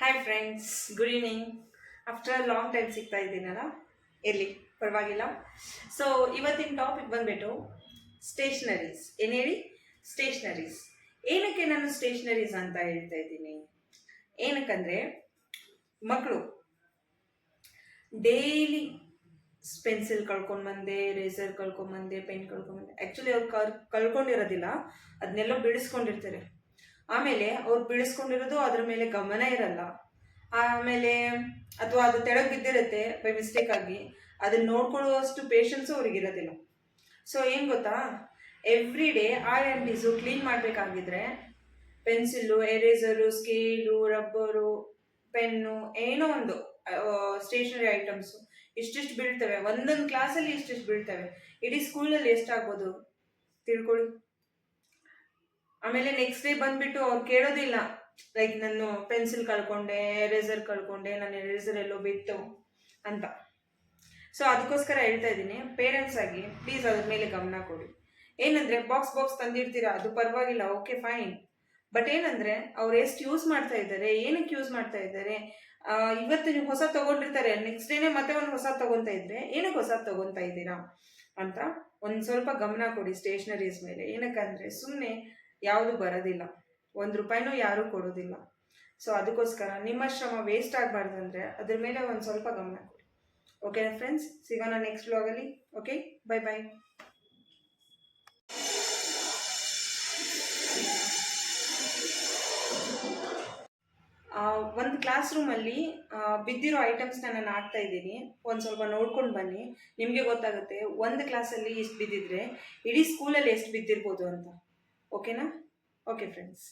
Hi friends, good evening. After long time ಸಿಗ್ತಾ ಇದ್ದೀನಲ್ಲ, ಇರಲಿ ಪರವಾಗಿಲ್ಲ. ಸೊ ಇವತ್ತಿನ ಟಾಪಿಕ್ ಬಂದ್ಬಿಟ್ಟು ಸ್ಟೇಷ್ನರೀಸ್. ಏನು ಹೇಳಿ? ಸ್ಟೇಷ್ನರೀಸ್. ಏನಕ್ಕೆ ನಾನು ಸ್ಟೇಷ್ನರೀಸ್ ಅಂತ ಹೇಳ್ತಾ ಇದ್ದೀನಿ? ಏನಕ್ಕಂದರೆ ಮಕ್ಕಳು ಡೈಲಿ ಪೆನ್ಸಿಲ್ ಕಳ್ಕೊಂಡ್ಬಂದೆ, ರೇಸರ್ ಕಳ್ಕೊಂಡ್ಬಂದೆ, ಪೆನ್ ಕಳ್ಕೊಂಡ್ಬಂದೆ. ಆ್ಯಕ್ಚುಲಿ ಅವ್ರು ಕಳ್ಕೊಂಡಿರೋದಿಲ್ಲ, ಅದನ್ನೆಲ್ಲ ಬಿಡಿಸ್ಕೊಂಡಿರ್ತಾರೆ. ಆಮೇಲೆ ಅವ್ರು ಬಿಡಿಸ್ಕೊಂಡಿರೋದು ಅದ್ರ ಮೇಲೆ ಗಮನ ಇರಲ್ಲ. ಆಮೇಲೆ ಅಥವಾ ಅದು ತೆಳಗೆ ಬಿದ್ದಿರುತ್ತೆ ಬೈ ಮಿಸ್ಟೇಕ್ ಆಗಿ, ಅದನ್ನ ನೋಡ್ಕೊಳ್ಳುವಷ್ಟು ಪೇಷನ್ಸು ಅವ್ರಿಗಿರೋದಿಲ್ಲ. ಸೊ ಏನು ಗೊತ್ತಾ, ಎವ್ರಿ ಡೇ R&Ds ಕ್ಲೀನ್ ಮಾಡಬೇಕಾಗಿದ್ರೆ pencil, eraser, scale, rubber, pen, ಏನೋ ಒಂದು ಸ್ಟೇಷನರಿ ಐಟಮ್ಸು ಇಷ್ಟಿಷ್ಟು ಬೀಳ್ತವೆ. ಒಂದೊಂದು ಕ್ಲಾಸಲ್ಲಿ ಇಷ್ಟಿಷ್ಟು ಬೀಳ್ತವೆ. ಇಡೀ ಸ್ಕೂಲಲ್ಲಿ ಎಷ್ಟಾಗ್ಬೋದು ತಿಳ್ಕೊಳ್ಳಿ. ಆಮೇಲೆ ನೆಕ್ಸ್ಟ್ ಡೇ ಬಂದ್ಬಿಟ್ಟು ಅವ್ರು ಕೇಳೋದಿಲ್ಲ, ಲೈಕ್ ನಾನು ಪೆನ್ಸಿಲ್ ಕಳ್ಕೊಂಡೆ, ಎರೇಸರ್ ಕಳ್ಕೊಂಡೆ, ನನ್ನ ಎರೇಸರ್ ಎಲ್ಲೋ ಬಿತ್ತು ಅಂತ. ಸೊ ಅದಕ್ಕೋಸ್ಕರ ಹೇಳ್ತಾ ಇದ್ದೀನಿ, ಪೇರೆಂಟ್ಸ್ ಆಗಿ ಪ್ಲೀಸ್ ಅದ್ರ ಮೇಲೆ ಗಮನ ಕೊಡಿ. ಏನಂದರೆ ಬಾಕ್ಸ್ ತಂದಿರ್ತೀರಾ, ಅದು ಪರವಾಗಿಲ್ಲ, ಓಕೆ ಫೈನ್. ಬಟ್ ಏನಂದರೆ ಅವ್ರು ಎಷ್ಟು ಯೂಸ್ ಮಾಡ್ತಾ ಇದ್ದಾರೆ, ಏನಕ್ಕೆ ಯೂಸ್ ಮಾಡ್ತಾ ಇದ್ದಾರೆ, ಇವತ್ತು ನೀವು ಹೊಸ ತೊಗೊಂಡಿರ್ತಾರೆ, ನೆಕ್ಸ್ಟ್ ಡೇನೇ ಮತ್ತೆ ಒಂದು ಹೊಸ ತೊಗೊತಾ ಇದ್ರೆ ಏನಕ್ಕೆ ಹೊಸ ತೊಗೊತಾ ಇದ್ದೀರಾ ಅಂತ ಒಂದು ಸ್ವಲ್ಪ ಗಮನ ಕೊಡಿ ಸ್ಟೇಷ್ನರೀಸ್ ಮೇಲೆ. ಏನಕ್ಕಂದರೆ ಸುಮ್ಮನೆ ಯಾವುದು ಬರೋದಿಲ್ಲ, ₹1 ಯಾರೂ ಕೊಡೋದಿಲ್ಲ. ಸೊ ಅದಕ್ಕೋಸ್ಕರ ನಿಮ್ಮ ಶ್ರಮ ವೇಸ್ಟ್ ಆಗಬಾರ್ದು ಅಂದರೆ ಅದ್ರ ಮೇಲೆ ಒಂದು ಸ್ವಲ್ಪ ಗಮನ ಕೊಡಿ. ಓಕೆ ಫ್ರೆಂಡ್ಸ್, ಸಿಗೋಣ ನೆಕ್ಸ್ಟ್ ವ್ಲಾಗಲ್ಲಿ. Okay, bye bye. ಒಂದು ಕ್ಲಾಸ್ ರೂಮಲ್ಲಿ ಬಿದ್ದಿರೋ ಐಟಮ್ಸ್ನ ನಾನು ಹಾಕ್ತಾ ಇದ್ದೀನಿ. ಒಂದು ಸ್ವಲ್ಪ ನೋಡ್ಕೊಂಡು ಬನ್ನಿ, ನಿಮಗೆ ಗೊತ್ತಾಗುತ್ತೆ ಒಂದು ಕ್ಲಾಸಲ್ಲಿ ಎಷ್ಟು ಬಿದ್ದಿದ್ರೆ ಇಡೀ ಸ್ಕೂಲಲ್ಲಿ ಎಷ್ಟು ಬಿದ್ದಿರ್ಬೋದು ಅಂತ. ಓಕೆನಾ? Okay friends.